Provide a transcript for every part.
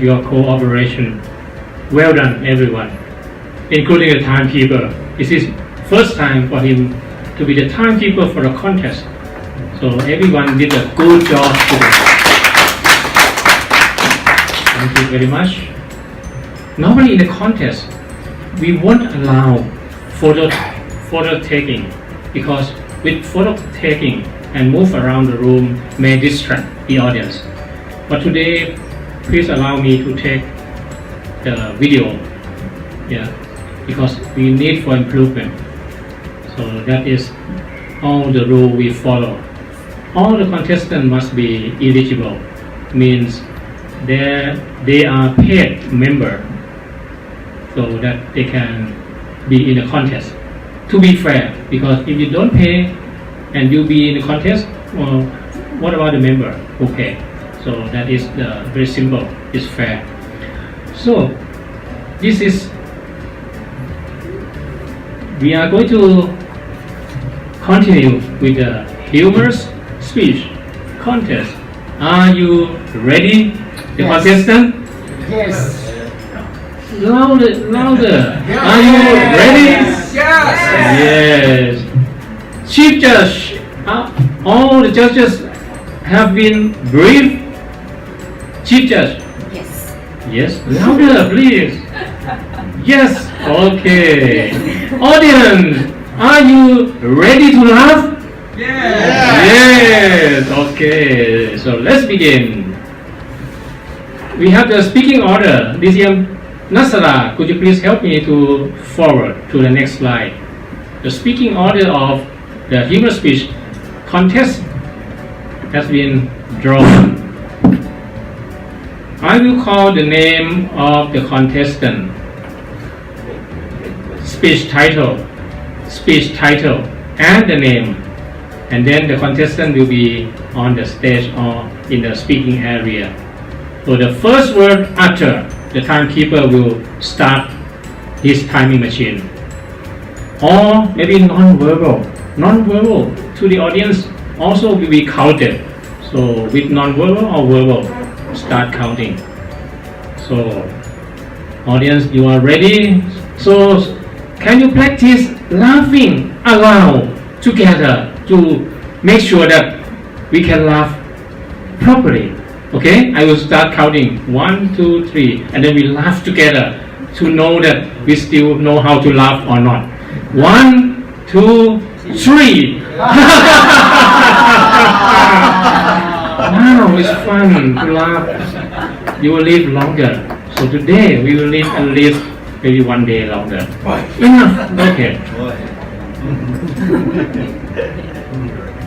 your cooperation. Well done, everyone, including the timekeeper. This is first time for him to be the timekeeper for a contest. So everyone did a good job today. Thank you very much. Normally in the contest, we won't allow photo taking because with photo taking and move around the room may distract the audience. But today, please allow me to take the video, because we need for improvement. So that is all the rule we follow. All the contestants must be eligible, means they are paid member, so that they can be in the contest. To be fair, because if you don't pay and you be in the contest, well, what about the member who pay? So that is very simple, it's fair. So we are going to continue with the humorous speech contest. Are you ready, the contestant? Yes. Louder. Yes. Are you ready? Yes. Yes. Chief Judge, all the judges have been briefed. Chief Judge? Yes. Yes. Louder, please. Yes. Okay. Audience, are you ready to laugh? Yes. Okay. So let's begin. We have the speaking order. This young Nasara, could you please help me to forward to the next slide? The speaking order of the humorous speech contest has been drawn. I will call the name of the contestant, speech title, and the name, and then the contestant will be on the stage or in the speaking area. So the first word after, the timekeeper will start his timing machine. Or maybe non-verbal to the audience also will be counted. So with non-verbal or verbal, start counting. So audience, you are ready? So can you practice laughing aloud together to make sure that we can laugh properly? Okay, I will start counting 1, 2, 3, and then we laugh together to know that we still know how to laugh or not. 1, 2, 3. Wow, it's fun to laugh. You will live longer. So today we will live at least maybe one day longer. Enough. Okay.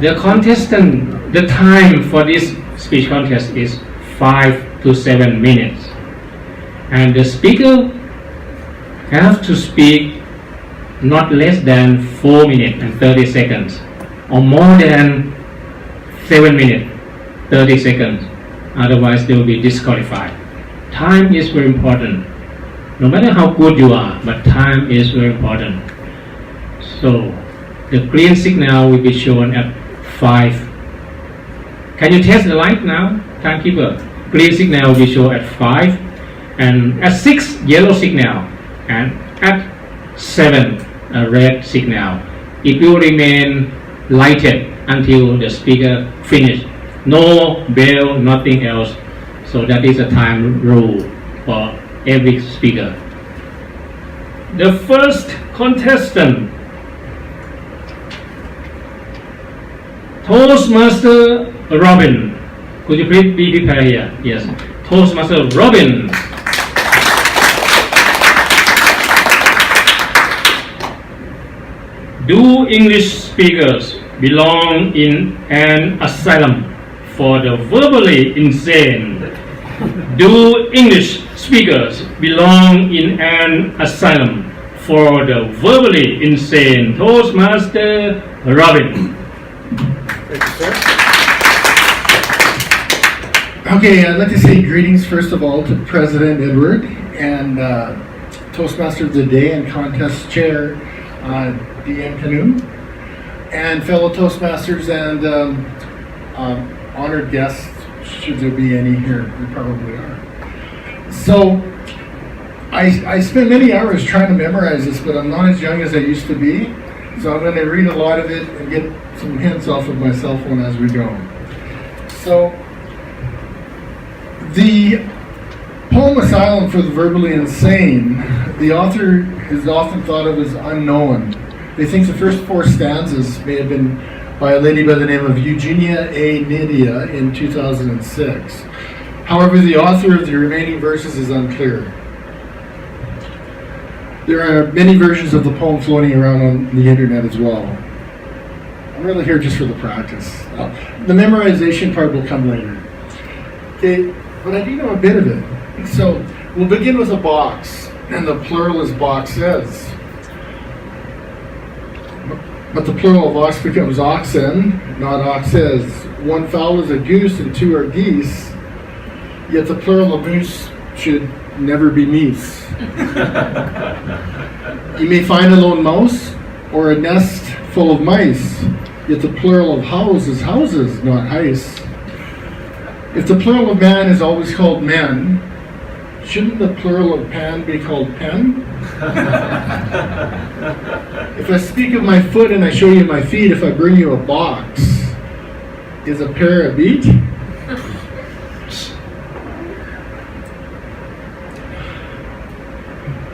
The contestant, the time for this speech contest is 5 to 7 minutes, and the speaker have to speak not less than 4 minutes and 30 seconds or more than 7 minutes 30 seconds, otherwise they will be disqualified. Time is very important, no matter how good you are, but time is very important. So the green signal will be shown at 5. Can you test the light now, timekeeper? Green signal will be shown at 5, and at 6, yellow signal, and at 7, a red signal. It will remain lighted until the speaker finishes. No bell, nothing else. So that is a time rule for every speaker. The first contestant, Toastmaster Robin. Could you please be prepared here? Yes. Toastmaster Robin. Do English speakers belong in an asylum for the verbally insane? Do English speakers belong in an asylum for the verbally insane? Toastmaster Robin. Okay, I'd like to say greetings first of all to President Edward and Toastmaster of the Day and Contest Chair D.M. Canoe, and fellow Toastmasters and honored guests, should there be any here. There probably are. So I spent many hours trying to memorize this, but I'm not as young as I used to be. So I'm going to read a lot of it and get some hints off of my cell phone as we go. So the poem Asylum for the Verbally Insane, the author is often thought of as unknown. They think the first 4 stanzas may have been by a lady by the name of Eugenia A. Nydia in 2006. However, the author of the remaining verses is unclear. There are many versions of the poem floating around on the internet as well. I'm really here just for the practice. The memorization part will come later. Okay, but I do know a bit of it. So we'll begin with a box, and the plural is boxes. But the plural of ox becomes oxen, not oxes. 1 fowl is a goose and 2 are geese, yet the plural of moose should never be meese. You may find a lone mouse or a nest full of mice, yet the plural of house is houses, not heis. If the plural of man is always called men, shouldn't the plural of pan be called pen? If I speak of my foot and I show you my feet, if I bring you a box, is a pair a beat?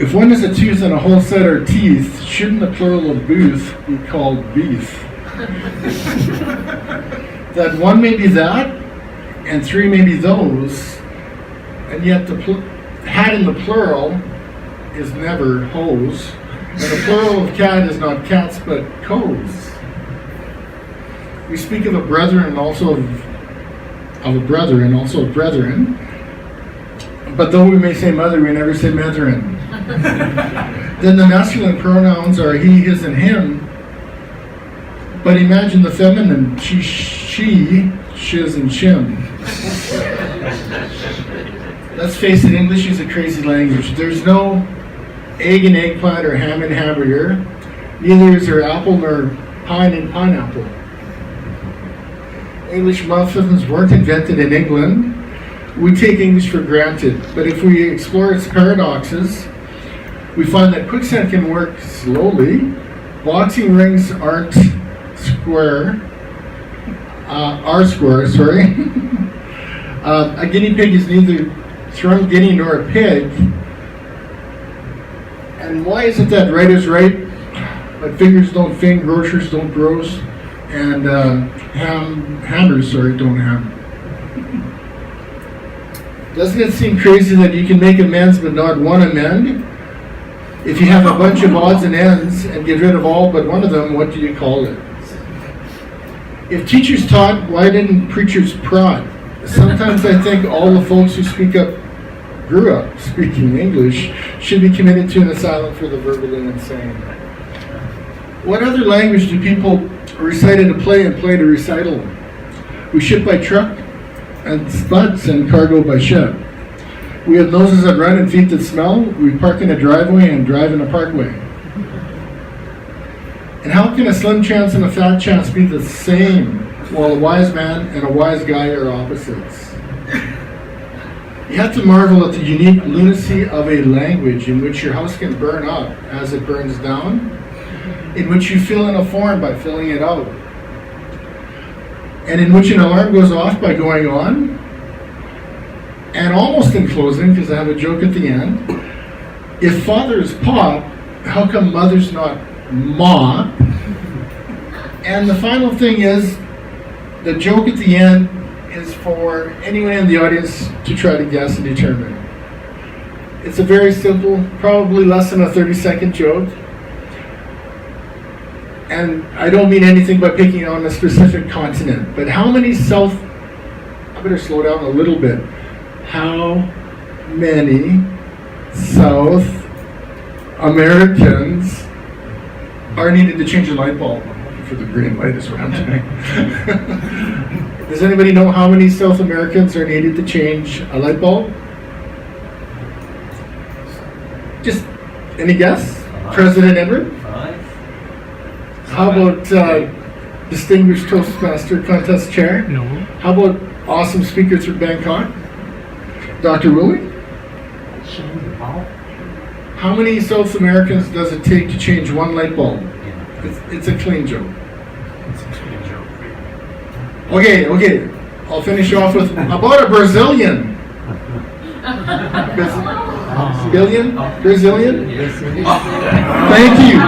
If one is a tooth and a whole set are teeth, shouldn't the plural of booth be called beef? That 1 may be that, and 3 may be those, and yet the hat in the plural is never hose, and the plural of cat is not cats but coes. We speak of a brother and also of a brother and also of brethren, but though we may say mother, we never say metherin. Then the masculine pronouns are he, his, and him, but imagine the feminine she, shiz, and shim. Let's face it, English is a crazy language. There's no egg and eggplant or ham and hamburger. Neither is there apple nor pine and pineapple. English muffins weren't invented in England. We take English for granted, but if we explore its paradoxes, we find that quicksand can work slowly. Boxing rings aren't square, are square, sorry. A guinea pig is neither thrown guinea nor a pig. And why is it that right is right, but fingers don't fing, grocers don't gross, and hammers don't ham? Doesn't it seem crazy that you can make amends but not one amend? If you have a bunch of odds and ends and get rid of all but one of them, what do you call it? If teachers taught, why didn't preachers prod? Sometimes I think all the folks who grew up speaking English should be committed to an asylum for the verbally insane. What other language do people recite at a play and play to recital? We ship by truck and spuds and cargo by ship. We have noses that run and feet that smell. We park in a driveway and drive in a parkway. And how can a slim chance and a fat chance be the same while a wise man and a wise guy are opposites? You have to marvel at the unique lunacy of a language in which your house can burn up as it burns down, in which you fill in a form by filling it out, and in which an alarm goes off by going on. And almost in closing, because I have a joke at the end, if father is pop, how come mother's not ma? And the final thing is, the joke at the end is for anyone in the audience to try to guess and determine. It's a very simple, probably less than a 30-second joke. And I don't mean anything by picking on a specific continent, but how many I better slow down a little bit. How many South Americans are needed to change a light bulb? I'm looking for the green light is what I'm doing. Does anybody know how many South Americans are needed to change a light bulb? Just any guess? President Edward? 5. How about distinguished Toastmaster contest chair? No. How about awesome speaker through Bangkok? Dr. Willie? change the bulb? How many South Americans does it take to change one light bulb? It's a clean joke. It's a clean joke. Okay. I'll finish off with about a Brazilian. Brazilian? Thank you.